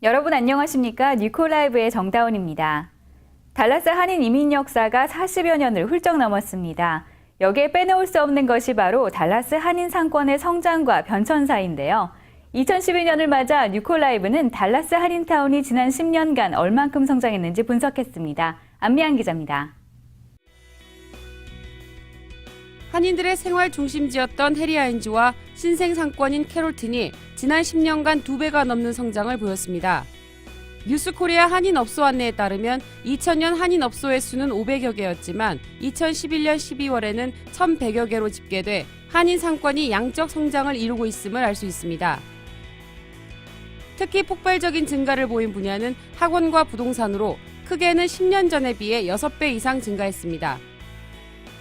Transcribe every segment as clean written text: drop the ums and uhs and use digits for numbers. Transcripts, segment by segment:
여러분 안녕하십니까? 뉴코라이브의 정다운입니다. 달라스 한인 이민 역사가 40여 년을 훌쩍 넘었습니다. 여기에 빼놓을 수 없는 것이 바로 달라스 한인 상권의 성장과 변천사인데요. 2012년을 맞아 뉴코라이브는 달라스 한인타운이 지난 10년간 얼만큼 성장했는지 분석했습니다. 안미안 기자입니다. 한인들의 생활 중심지였던 해리하인즈와 신생 상권인 캐롤튼이 지난 10년간 2배가 넘는 성장을 보였습니다. 뉴스코리아 한인업소 안내에 따르면 2000년 한인업소의 수는 500여 개였지만 2011년 12월에는 1100여 개로 집계돼 한인 상권이 양적 성장을 이루고 있음을 알 수 있습니다. 특히 폭발적인 증가를 보인 분야는 학원과 부동산으로 크게는 10년 전에 비해 6배 이상 증가했습니다.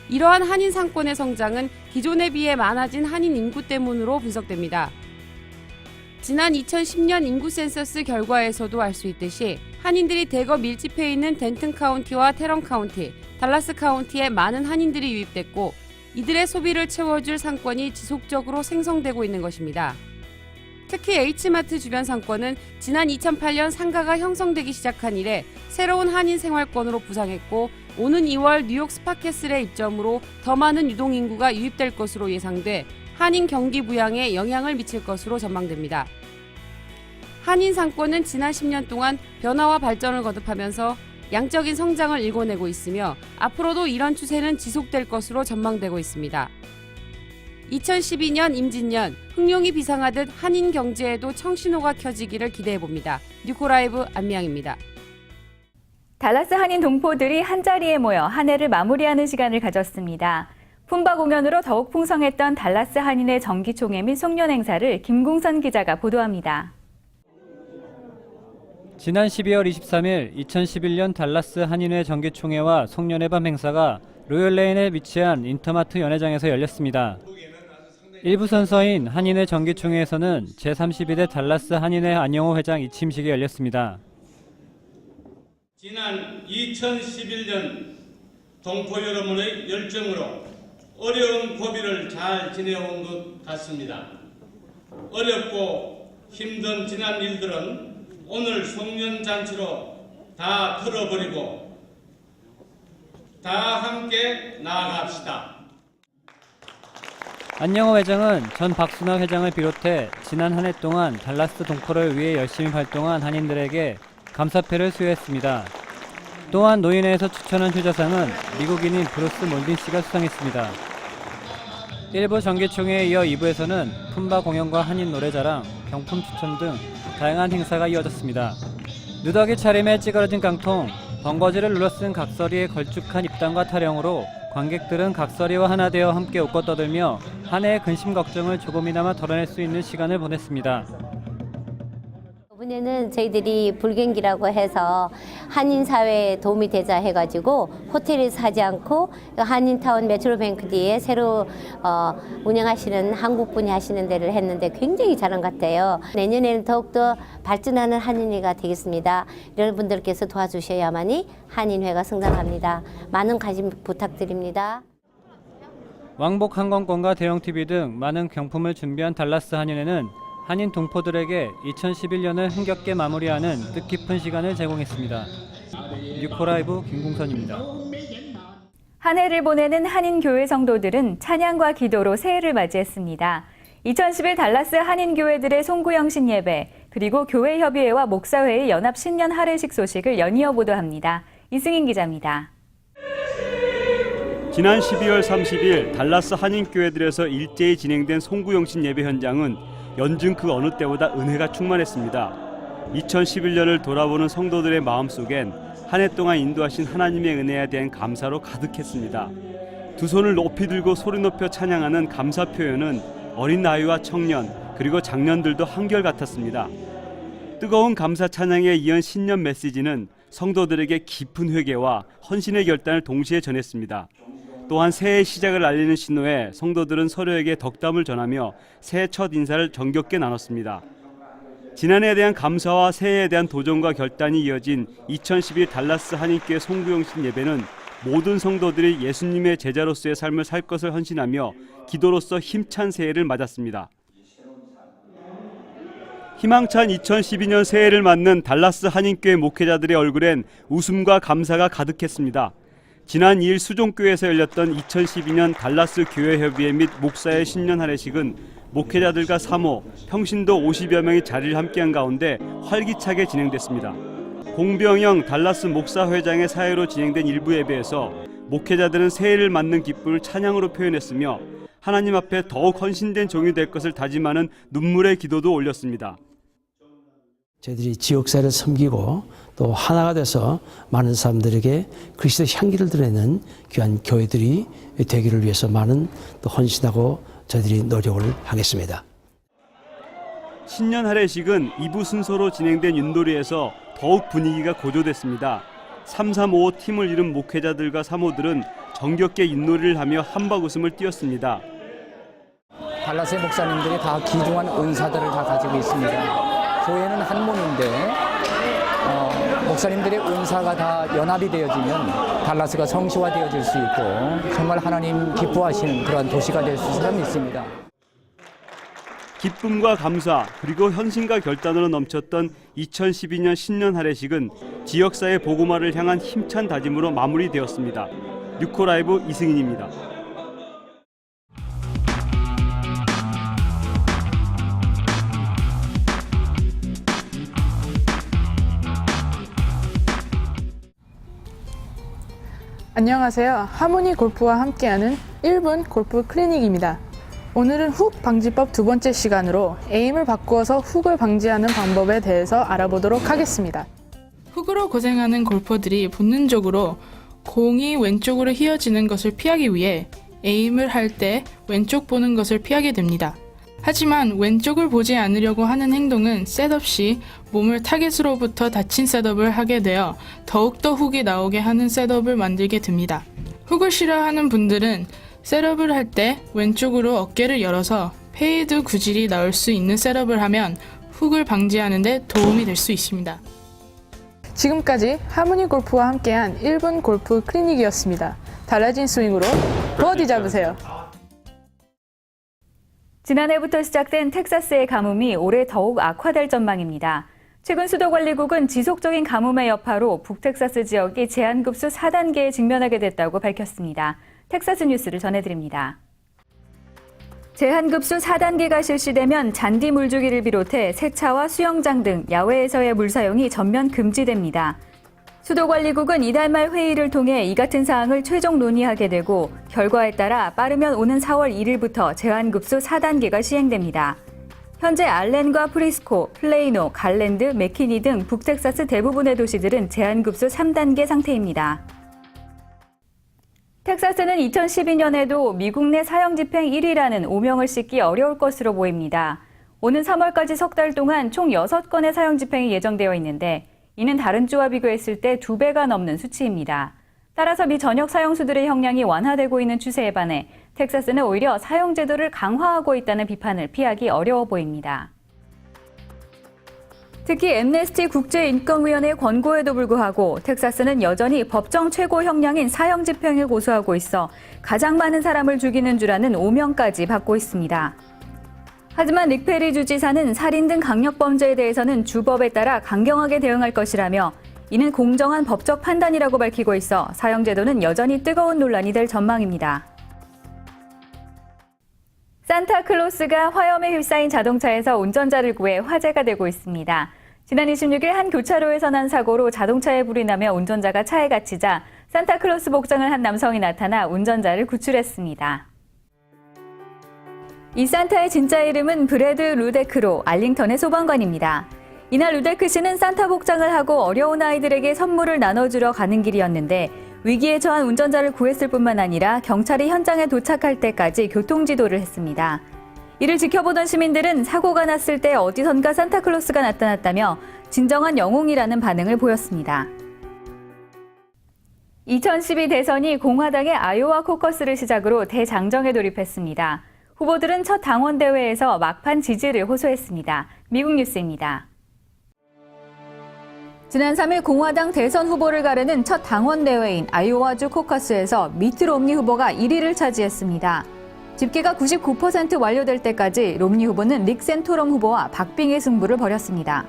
이러한 한인 상권의 성장은 기존에 비해 많아진 한인 인구 때문으로 분석됩니다. 지난 2010년 인구 센서스 결과에서도 알 수 있듯이 한인들이 대거 밀집해 있는 덴튼 카운티와 테런 카운티, 달라스 카운티에 많은 한인들이 유입됐고 이들의 소비를 채워줄 상권이 지속적으로 생성되고 있는 것입니다. 특히 H마트 주변 상권은 지난 2008년 상가가 형성되기 시작한 이래 새로운 한인 생활권으로 부상했고 오는 2월 뉴욕 스파캐슬의 입점으로 더 많은 유동인구가 유입될 것으로 예상돼 한인 경기 부양에 영향을 미칠 것으로 전망됩니다. 한인 상권은 지난 10년 동안 변화와 발전을 거듭하면서 양적인 성장을 일궈내고 있으며 앞으로도 이런 추세는 지속될 것으로 전망되고 있습니다. 2012년 임진년 흑룡이 비상하듯 한인 경제에도 청신호가 켜지기를 기대해봅니다. 뉴코라이브 안미양입니다. 달라스 한인 동포들이 한자리에 모여 한 해를 마무리하는 시간을 가졌습니다. 품바 공연으로 더욱 풍성했던 달라스 한인의 정기총회 및 송년 행사를 김궁선 기자가 보도합니다. 지난 12월 23일 2011년 달라스 한인회 정기총회와 송년회 밤 행사가 로열레인에 위치한 인터마트 연회장에서 열렸습니다. 일부 선서인 한인회 정기총회에서는 제32대 달라스 한인회 안영호 회장 이침식이 열렸습니다. 지난 2011년 동포 여러분의 열정으로 어려운 고비를 잘 지내온 것 같습니다. 어렵고 힘든 지난 일들은 오늘 송년잔치로 다 털어버리고 다 함께 나아갑시다. 안영호 회장은 전 박순환 회장을 비롯해 지난 한 해 동안 달라스 동포를 위해 열심히 활동한 한인들에게 감사패를 수여했습니다. 또한 노인회에서 추천한 효자상은 미국인인 브루스 몰딘 씨가 수상했습니다. 1부 정기총회에 이어 2부에서는 품바 공연과 한인 노래자랑, 경품 추천 등 다양한 행사가 이어졌습니다. 누더기 차림에 찌그러진 깡통, 번거지를 눌러쓴 각설이의 걸쭉한 입담과 타령으로 관객들은 각설이와 하나 되어 함께 웃고 떠들며 한 해의 근심 걱정을 조금이나마 덜어낼 수 있는 시간을 보냈습니다. 이번에는 저희들이 불경기라고 해서 한인 사회에 도움이 되자 해가지고 호텔에서 하지 않고 한인타운 메트로뱅크 뒤에 새로 운영하시는 한국분이 하시는 데를 했는데 굉장히 잘한 것 같아요. 내년에는 더욱더 발전하는 한인회가 되겠습니다. 여러분들께서 도와주셔야만이 한인회가 성장합니다. 많은 관심 부탁드립니다. 왕복 항공권과 대형 TV 등 많은 경품을 준비한 달라스 한인회는 한인 동포들에게 2011년을 흥겹게 마무리하는 뜻깊은 시간을 제공했습니다. 뉴코라이브 김궁선입니다. 한 해를 보내는 한인 교회 성도들은 찬양과 기도로 새해를 맞이했습니다. 2011 달라스 한인 교회들의 송구영신 예배, 그리고 교회협의회와 목사회의 연합 신년 할애식 소식을 연이어 보도합니다. 이승인 기자입니다. 지난 12월 30일 달라스 한인교회들에서 일제히 진행된 송구영신 예배 현장은 연중 그 어느 때보다 은혜가 충만했습니다. 2011년을 돌아보는 성도들의 마음속엔 한 해 동안 인도하신 하나님의 은혜에 대한 감사로 가득했습니다. 두 손을 높이 들고 소리 높여 찬양하는 감사 표현은 어린 아이와 청년 그리고 장년들도 한결같았습니다. 뜨거운 감사 찬양에 이은 신년 메시지는 성도들에게 깊은 회개와 헌신의 결단을 동시에 전했습니다. 또한 새해 시작을 알리는 신호에 성도들은 서로에게 덕담을 전하며 새해 첫 인사를 정겹게 나눴습니다. 지난해에 대한 감사와 새해에 대한 도전과 결단이 이어진 2012 달라스 한인교회 송구영신 예배는 모든 성도들이 예수님의 제자로서의 삶을 살 것을 헌신하며 기도로서 힘찬 새해를 맞았습니다. 희망찬 2012년 새해를 맞는 달라스 한인교회 목회자들의 얼굴엔 웃음과 감사가 가득했습니다. 지난 2일 수종교회에서 열렸던 2012년 달라스 교회협의회 및 목사의 신년 할례식은 목회자들과 사모, 평신도 50여 명이 자리를 함께한 가운데 활기차게 진행됐습니다. 공병영 달라스 목사회장의 사회로 진행된 일부 예배에서 목회자들은 새해를 맞는 기쁨을 찬양으로 표현했으며 하나님 앞에 더욱 헌신된 종이 될 것을 다짐하는 눈물의 기도도 올렸습니다. 저희들이 지역사회를 섬기고 또 하나가 돼서 많은 사람들에게 그리스도의 향기를 드러내는 귀한 교회들이 되기를 위해서 많은 또 헌신하고 저희들이 노력을 하겠습니다. 신년 할례식은 2부 순서로 진행된 윷놀이에서 더욱 분위기가 고조됐습니다. 335 팀을 이룬 목회자들과 사모들은 정겹게 윷놀이를 하며 한박웃음을 띄웠습니다. 달라스의 목사님들이 다 귀중한 은사들을 다 가지고 있습니다. 교회는 한 몸인데 목사님들의 은사가 다 연합이 되어지면 달라스가 성시화되어질 수 있고 정말 하나님 기뻐하시는 그러한 도시가 될 수 있으리라 믿습니다. 기쁨과 감사 그리고 헌신과 결단으로 넘쳤던 2012년 신년 할례식은 지역사회 복음화를 향한 힘찬 다짐으로 마무리되었습니다. 뉴코라이브 이승인입니다. 안녕하세요. 하모니 골프와 함께하는 1분 골프 클리닉입니다. 오늘은 훅 방지법 두 번째 시간으로 에임을 바꾸어서 훅을 방지하는 방법에 대해서 알아보도록 하겠습니다. 훅으로 고생하는 골퍼들이 본능적으로 공이 왼쪽으로 휘어지는 것을 피하기 위해 에임을 할 때 왼쪽 보는 것을 피하게 됩니다. 하지만 왼쪽을 보지 않으려고 하는 행동은 셋업 시 몸을 타겟으로부터 닫힌 셋업을 하게 되어 더욱더 훅이 나오게 하는 셋업을 만들게 됩니다. 훅을 싫어하는 분들은 셋업을 할 때 왼쪽으로 어깨를 열어서 페이드 구질이 나올 수 있는 셋업을 하면 훅을 방지하는 데 도움이 될 수 있습니다. 지금까지 하모니 골프와 함께한 1분 골프 클리닉이었습니다. 달라진 스윙으로 버디 잡으세요. 지난해부터 시작된 텍사스의 가뭄이 올해 더욱 악화될 전망입니다. 최근 수도관리국은 지속적인 가뭄의 여파로 북텍사스 지역이 제한급수 4단계에 직면하게 됐다고 밝혔습니다. 텍사스 뉴스를 전해드립니다. 제한급수 4단계가 실시되면 잔디 물주기를 비롯해 세차와 수영장 등 야외에서의 물 사용이 전면 금지됩니다. 수도관리국은 이달 말 회의를 통해 이 같은 사항을 최종 논의하게 되고 결과에 따라 빠르면 오는 4월 1일부터 제한급수 4단계가 시행됩니다. 현재 알렌과 프리스코, 플레이노, 갈랜드, 맥키니 등 북텍사스 대부분의 도시들은 제한급수 3단계 상태입니다. 텍사스는 2012년에도 미국 내 사형집행 1위라는 오명을 씻기 어려울 것으로 보입니다. 오는 3월까지 석 달 동안 총 6건의 사형집행이 예정되어 있는데 이는 다른 주와 비교했을 때 2배가 넘는 수치입니다. 따라서 미 전역 사형수들의 형량이 완화되고 있는 추세에 반해 텍사스는 오히려 사형제도를 강화하고 있다는 비판을 피하기 어려워 보입니다. 특히 앰네스티 국제인권위원회의 권고에도 불구하고 텍사스는 여전히 법정 최고 형량인 사형 집행을 고수하고 있어 가장 많은 사람을 죽이는 주라는 오명까지 받고 있습니다. 하지만 릭 페리 주지사는 살인 등 강력범죄에 대해서는 주법에 따라 강경하게 대응할 것이라며 이는 공정한 법적 판단이라고 밝히고 있어 사형제도는 여전히 뜨거운 논란이 될 전망입니다. 산타클로스가 화염에 휩싸인 자동차에서 운전자를 구해 화제가 되고 있습니다. 지난 26일 한 교차로에서 난 사고로 자동차에 불이 나며 운전자가 차에 갇히자 산타클로스 복장을 한 남성이 나타나 운전자를 구출했습니다. 이 산타의 진짜 이름은 브래드 루데크로 알링턴의 소방관입니다. 이날 루데크 씨는 산타 복장을 하고 어려운 아이들에게 선물을 나눠주러 가는 길이었는데 위기에 처한 운전자를 구했을 뿐만 아니라 경찰이 현장에 도착할 때까지 교통지도를 했습니다. 이를 지켜보던 시민들은 사고가 났을 때 어디선가 산타클로스가 나타났다며 진정한 영웅이라는 반응을 보였습니다. 2012 대선이 공화당의 아이오와 코커스를 시작으로 대장정에 돌입했습니다. 후보들은 첫 당원대회에서 막판 지지를 호소했습니다. 미국 뉴스입니다. 지난 3일 공화당 대선 후보를 가르는 첫 당원대회인 아이오와주 코커스에서 미트 롬니 후보가 1위를 차지했습니다. 집계가 99% 완료될 때까지 롬니 후보는 릭 센토럼 후보와 박빙의 승부를 벌였습니다.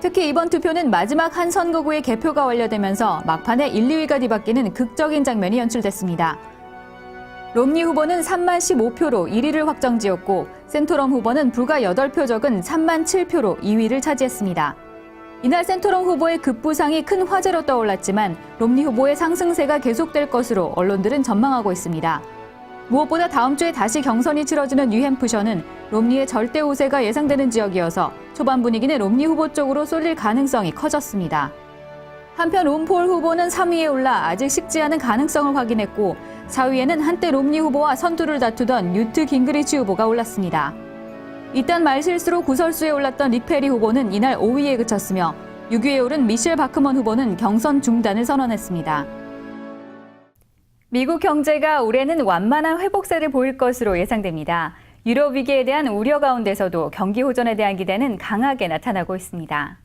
특히 이번 투표는 마지막 한 선거구의 개표가 완료되면서 막판에 1, 2위가 뒤바뀌는 극적인 장면이 연출됐습니다. 롬니 후보는 3만 15표로 1위를 확정지었고 센토럼 후보는 불과 8표 적은 3만 7표로 2위를 차지했습니다. 이날 센토럼 후보의 급부상이 큰 화제로 떠올랐지만 롬니 후보의 상승세가 계속될 것으로 언론들은 전망하고 있습니다. 무엇보다 다음 주에 다시 경선이 치러지는 뉴햄프셔는 롬니의 절대 우세가 예상되는 지역이어서 초반 분위기는 롬니 후보 쪽으로 쏠릴 가능성이 커졌습니다. 한편 론폴 후보는 3위에 올라 아직 식지 않은 가능성을 확인했고 4위에는 한때 롬니 후보와 선두를 다투던 뉴트 깅그리치 후보가 올랐습니다. 이딴 말실수로 구설수에 올랐던 릭 페리 후보는 이날 5위에 그쳤으며 6위에 오른 미셸 바크먼 후보는 경선 중단을 선언했습니다. 미국 경제가 올해는 완만한 회복세를 보일 것으로 예상됩니다. 유럽 위기에 대한 우려 가운데서도 경기 호전에 대한 기대는 강하게 나타나고 있습니다.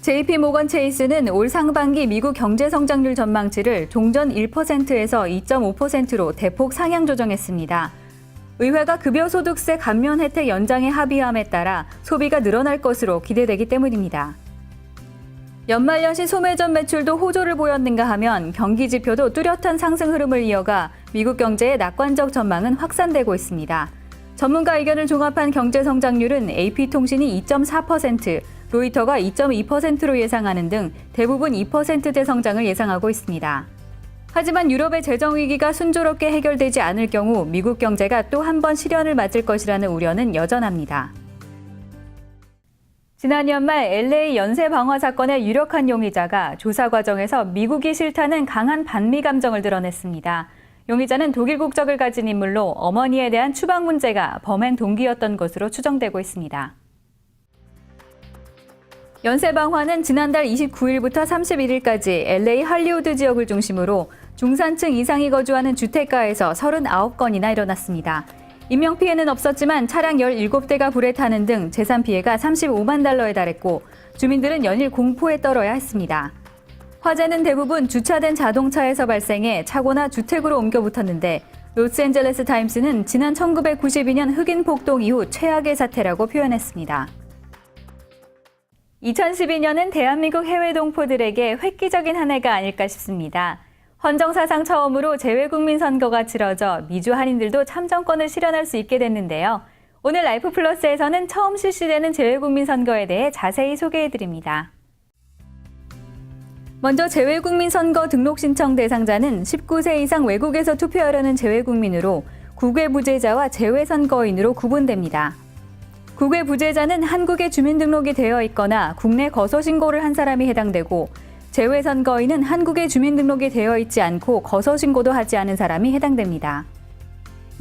JP 모건 체이스는 올 상반기 미국 경제 성장률 전망치를 종전 1%에서 2.5%로 대폭 상향 조정했습니다. 의회가 급여소득세 감면 혜택 연장에 합의함에 따라 소비가 늘어날 것으로 기대되기 때문입니다. 연말연시 소매점 매출도 호조를 보였는가 하면 경기 지표도 뚜렷한 상승 흐름을 이어가 미국 경제의 낙관적 전망은 확산되고 있습니다. 전문가 의견을 종합한 경제 성장률은 AP통신이 2.4%, 로이터가 2.2%로 예상하는 등 대부분 2%대 성장을 예상하고 있습니다. 하지만 유럽의 재정 위기가 순조롭게 해결되지 않을 경우 미국 경제가 또 한 번 시련을 맞을 것이라는 우려는 여전합니다. 지난 연말 LA 연쇄 방화 사건의 유력한 용의자가 조사 과정에서 미국이 싫다는 강한 반미 감정을 드러냈습니다. 용의자는 독일 국적을 가진 인물로 어머니에 대한 추방 문제가 범행 동기였던 것으로 추정되고 있습니다. 연쇄 방화는 지난달 29일부터 31일까지 LA 할리우드 지역을 중심으로 중산층 이상이 거주하는 주택가에서 39건이나 일어났습니다. 인명피해는 없었지만 차량 17대가 불에 타는 등 재산 피해가 35만 달러에 달했고 주민들은 연일 공포에 떨어야 했습니다. 화재는 대부분 주차된 자동차에서 발생해 차고나 주택으로 옮겨 붙었는데 로스앤젤레스 타임스는 지난 1992년 흑인 폭동 이후 최악의 사태라고 표현했습니다. 2012년은 대한민국 해외 동포들에게 획기적인 한 해가 아닐까 싶습니다. 헌정사상 처음으로 재외국민 선거가 치러져 미주 한인들도 참정권을 실현할 수 있게 됐는데요. 오늘 라이프 플러스에서는 처음 실시되는 재외국민 선거에 대해 자세히 소개해드립니다. 먼저 재외국민 선거 등록 신청 대상자는 19세 이상 외국에서 투표하려는 재외국민으로 국외 부재자와 재외선거인으로 구분됩니다. 국외 부재자는 한국에 주민등록이 되어 있거나 국내 거소 신고를 한 사람이 해당되고 재외선거인은 한국에 주민등록이 되어 있지 않고 거소 신고도 하지 않은 사람이 해당됩니다.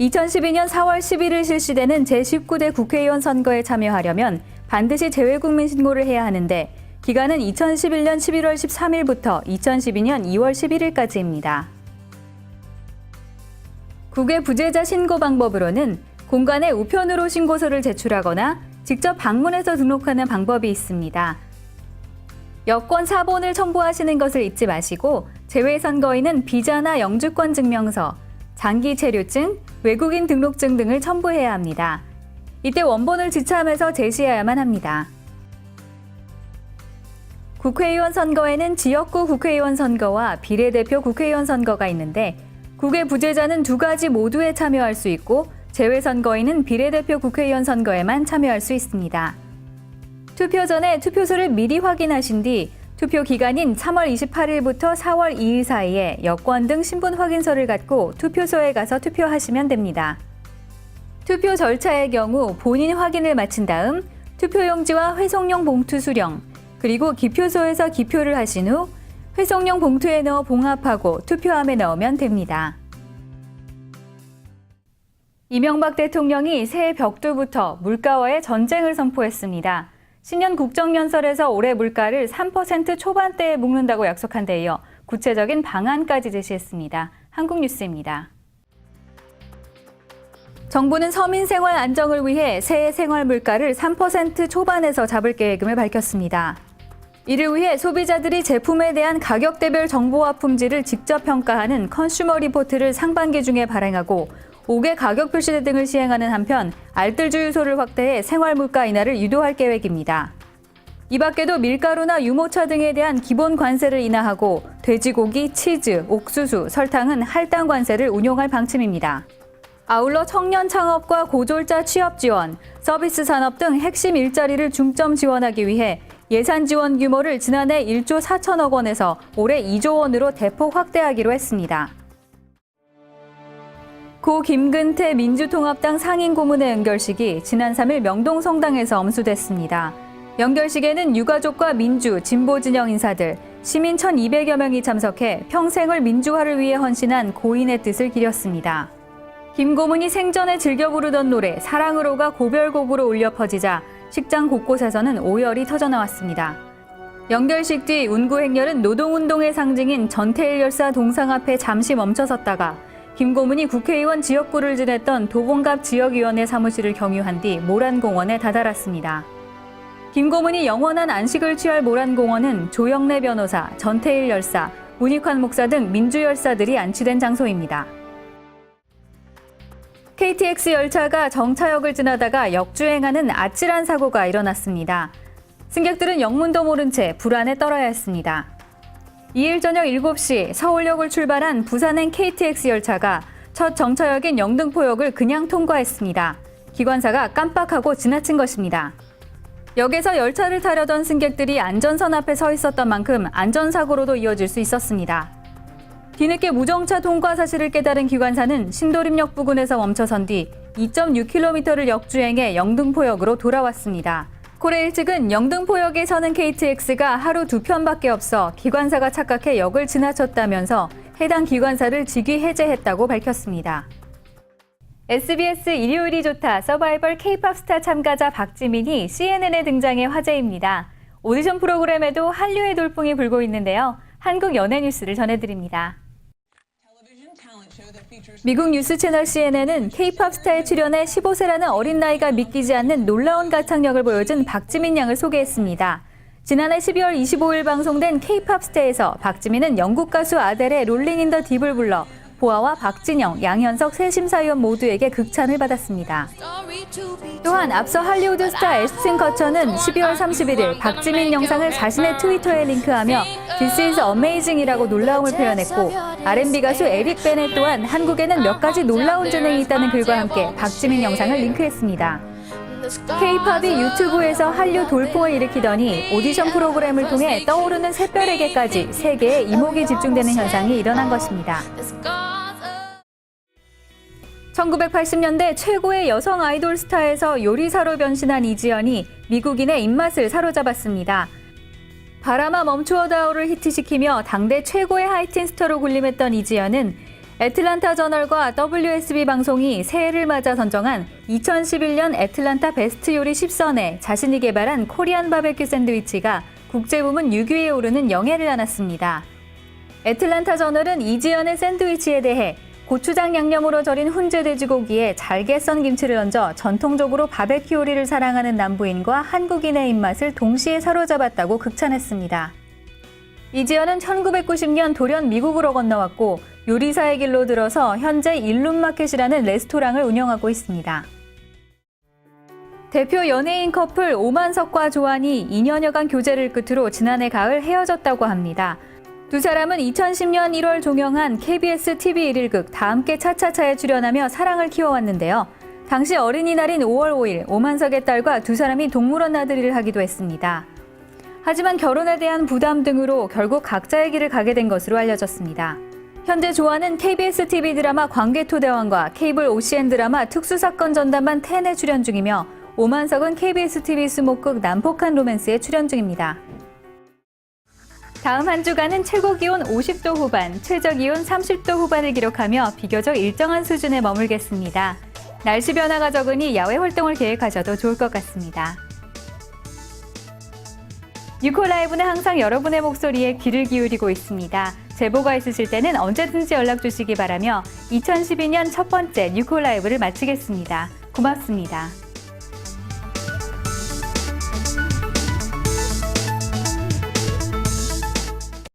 2012년 4월 11일 실시되는 제19대 국회의원 선거에 참여하려면 반드시 재외국민 신고를 해야 하는데 기간은 2011년 11월 13일부터 2012년 2월 11일까지입니다. 국외 부재자 신고 방법으로는 공간에 우편으로 신고서를 제출하거나 직접 방문해서 등록하는 방법이 있습니다. 여권 사본을 첨부하시는 것을 잊지 마시고 재외선거인은 비자나 영주권 증명서, 장기 체류증, 외국인 등록증 등을 첨부해야 합니다. 이때 원본을 지참해서 제시해야만 합니다. 국회의원 선거에는 지역구 국회의원 선거와 비례대표 국회의원 선거가 있는데 국외 부재자는 두 가지 모두에 참여할 수 있고 재외선거인은 비례대표 국회의원 선거에만 참여할 수 있습니다. 투표 전에 투표소를 미리 확인하신 뒤 투표 기간인 3월 28일부터 4월 2일 사이에 여권 등 신분 확인서를 갖고 투표소에 가서 투표하시면 됩니다. 투표 절차의 경우 본인 확인을 마친 다음 투표용지와 회송용 봉투 수령, 그리고 기표소에서 기표를 하신 후 회송용 봉투에 넣어 봉합하고 투표함에 넣으면 됩니다. 이명박 대통령이 새해 벽두부터 물가와의 전쟁을 선포했습니다. 신년 국정연설에서 올해 물가를 3% 초반대에 묶는다고 약속한 데 이어 구체적인 방안까지 제시했습니다. 한국뉴스입니다. 정부는 서민 생활 안정을 위해 새해 생활 물가를 3% 초반에서 잡을 계획임을 밝혔습니다. 이를 위해 소비자들이 제품에 대한 가격대별 정보와 품질을 직접 평가하는 컨슈머 리포트를 상반기 중에 발행하고 5개 가격 표시대 등을 시행하는 한편 알뜰 주유소를 확대해 생활 물가 인하를 유도할 계획입니다. 이 밖에도 밀가루나 유모차 등에 대한 기본 관세를 인하하고 돼지고기, 치즈, 옥수수, 설탕은 할당 관세를 운용할 방침입니다. 아울러 청년 창업과 고졸자 취업 지원, 서비스 산업 등 핵심 일자리를 중점 지원하기 위해 예산 지원 규모를 지난해 1조 4천억 원에서 올해 2조 원으로 대폭 확대하기로 했습니다. 고 김근태 민주통합당 상임고문의 연결식이 지난 3일 명동 성당에서 엄수됐습니다. 연결식에는 유가족과 민주, 진보 진영 인사들, 시민 1,200여 명이 참석해 평생을 민주화를 위해 헌신한 고인의 뜻을 기렸습니다. 김 고문이 생전에 즐겨 부르던 노래 사랑으로가 고별곡으로 울려 퍼지자 식장 곳곳에서는 오열이 터져나왔습니다. 연결식 뒤 운구 행렬은 노동운동의 상징인 전태일 열사 동상 앞에 잠시 멈춰섰다가 김 고문이 국회의원 지역구를 지냈던 도봉갑 지역위원회 사무실을 경유한 뒤 모란공원에 다다랐습니다. 김 고문이 영원한 안식을 취할 모란공원은 조영래 변호사, 전태일 열사, 문익환 목사 등 민주열사들이 안치된 장소입니다. KTX 열차가 정차역을 지나다가 역주행하는 아찔한 사고가 일어났습니다. 승객들은 영문도 모른 채 불안에 떨어야 했습니다. 2일 저녁 7시 서울역을 출발한 부산행 KTX 열차가 첫 정차역인 영등포역을 그냥 통과했습니다. 기관사가 깜빡하고 지나친 것입니다. 역에서 열차를 타려던 승객들이 안전선 앞에 서 있었던 만큼 안전사고로도 이어질 수 있었습니다. 뒤늦게 무정차 통과 사실을 깨달은 기관사는 신도림역 부근에서 멈춰선 뒤 2.6km를 역주행해 영등포역으로 돌아왔습니다. 코레일 측은 영등포역에 서는 KTX가 하루 2편밖에 없어 기관사가 착각해 역을 지나쳤다면서 해당 기관사를 직위 해제했다고 밝혔습니다. SBS 일요일이 좋다 서바이벌 K-POP 스타 참가자 박지민이 CNN에 등장해 화제입니다. 오디션 프로그램에도 한류의 돌풍이 불고 있는데요. 한국 연예 뉴스를 전해드립니다. 미국 뉴스 채널 CNN은 K-POP 스타에 출연해 15세라는 어린 나이가 믿기지 않는 놀라운 가창력을 보여준 박지민 양을 소개했습니다. 지난해 12월 25일 방송된 K-POP 스타에서 박지민은 영국 가수 아델의 롤링 인 더 딥을 불러 보아와 박진영, 양현석 세 심사위원 모두에게 극찬을 받았습니다. 또한 앞서 할리우드 스타 애스튼 커처는 12월 31일 박지민 영상을 자신의 트위터에 링크하며 This is amazing이라고 놀라움을 표현했고 R&B 가수 에릭 베넷 또한 한국에는 몇 가지 놀라운 재능이 있다는 글과 함께 박지민 영상을 링크했습니다. K-팝이 유튜브에서 한류 돌풍을 일으키더니 오디션 프로그램을 통해 떠오르는 샛별에게까지 세계에 이목이 집중되는 현상이 일어난 것입니다. 1980년대 최고의 여성 아이돌 스타에서 요리사로 변신한 이지연이 미국인의 입맛을 사로잡았습니다. 바람아 멈추어다오를 히트시키며 당대 최고의 하이틴 스타로 군림했던 이지연은 애틀란타 저널과 WSB 방송이 새해를 맞아 선정한 2011년 애틀란타 베스트 요리 10선에 자신이 개발한 코리안 바베큐 샌드위치가 국제부문 6위에 오르는 영예를 안았습니다. 애틀란타 저널은 이지연의 샌드위치에 대해 고추장 양념으로 절인 훈제 돼지고기에 잘게 썬 김치를 얹어 전통적으로 바베큐 요리를 사랑하는 남부인과 한국인의 입맛을 동시에 사로잡았다고 극찬했습니다. 이지연은 1990년 돌연 미국으로 건너왔고 요리사의 길로 들어서 현재 일룸마켓이라는 레스토랑을 운영하고 있습니다. 대표 연예인 커플 오만석과 조한이 2년여간 교제를 끝으로 지난해 가을 헤어졌다고 합니다. 두 사람은 2010년 1월 종영한 KBS TV 1일극 다함께 차차차에 출연하며 사랑을 키워왔는데요. 당시 어린이날인 5월 5일 오만석의 딸과 두 사람이 동물원 나들이를 하기도 했습니다. 하지만 결혼에 대한 부담 등으로 결국 각자의 길을 가게 된 것으로 알려졌습니다. 현재 조한은 KBS TV 드라마 광개토대왕과 케이블 OCN 드라마 특수사건 전담반 10에 출연 중이며 오만석은 KBS TV 수목극 난폭한 로맨스에 출연 중입니다. 다음 한 주간은 최고 기온 50도 후반, 최저 기온 30도 후반을 기록하며 비교적 일정한 수준에 머물겠습니다. 날씨 변화가 적으니 야외 활동을 계획하셔도 좋을 것 같습니다. 뉴코라이브는 항상 여러분의 목소리에 귀를 기울이고 있습니다. 제보가 있으실 때는 언제든지 연락 주시기 바라며 2012년 첫 번째 뉴코라이브를 마치겠습니다. 고맙습니다.